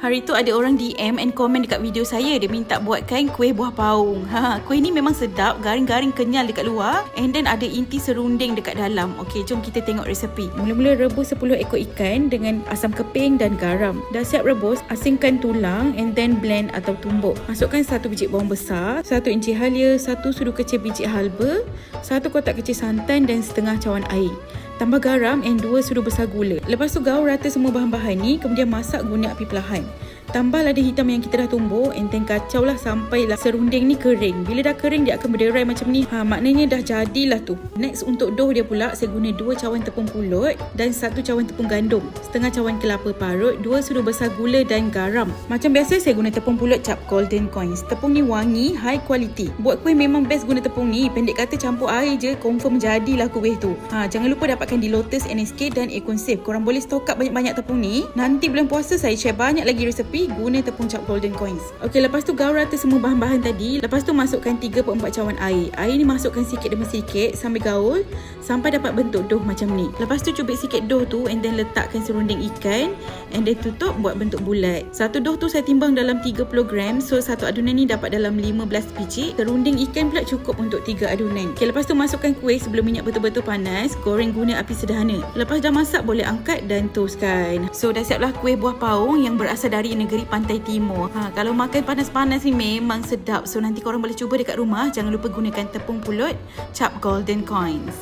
Hari tu ada orang DM and komen dekat video saya. Dia minta buatkan kuih buah paung. Kuih ni memang sedap, garing-garing kenyal dekat luar, and then ada inti serunding dekat dalam. Okey, jom kita tengok resepi. Mula-mula rebus 10 ekor ikan dengan asam keping dan garam. Dah siap rebus, asingkan tulang and then blend atau tumbuk. Masukkan 1 biji bawang besar, 1 inci halia, 1 sudu kecil biji halba, 1 kotak kecil santan dan setengah cawan air. Tambah garam and 2 sudu besar gula. Lepas tu gaul rata semua bahan-bahan ni, kemudian masak guna api perlahan. Tambah lada hitam yang kita dah tumbuk and then kacau lah sampailah serunding ni kering. Bila dah kering dia akan berderai macam ni. Maknanya dah jadilah tu. Next untuk dough dia pula, saya guna 2 cawan tepung pulut dan 1 cawan tepung gandum, setengah cawan kelapa parut, 2 sudu besar gula dan garam. Macam biasa saya guna tepung pulut cap Golden Coins. Tepung ni wangi, high quality. Buat kuih memang best guna tepung ni. Pendek kata campur air je, confirm jadilah kuih tu. Jangan lupa dapatkan di Lotus, NSK dan Econsave. Korang boleh stock up banyak-banyak tepung ni. Nanti bulan puasa saya share banyak lagi resepi guna tepung cap Golden Coins. Okey, lepas tu gaul rata semua bahan-bahan tadi. Lepas tu masukkan 3/4 cawan air. Air ni masukkan sikit demi sikit sambil gaul sampai dapat bentuk dough macam ni. Lepas tu cubit sikit dough tu and then letakkan serunding ikan and then tutup buat bentuk bulat. Satu dough tu saya timbang dalam 30 gram. So satu adunan ni dapat dalam 15 biji. Serunding ikan pula cukup untuk 3 adunan. Okey, lepas tu masukkan kuih sebelum minyak betul-betul panas. Goreng guna api sederhana. Lepas dah masak boleh angkat dan toastkan. So dah siaplah kuih buah paung yang berasal dari negeri Pantai Timur. Kalau makan panas-panas ni memang sedap. So nanti korang boleh cuba dekat rumah. Jangan lupa gunakan tepung pulut cap Golden Coins.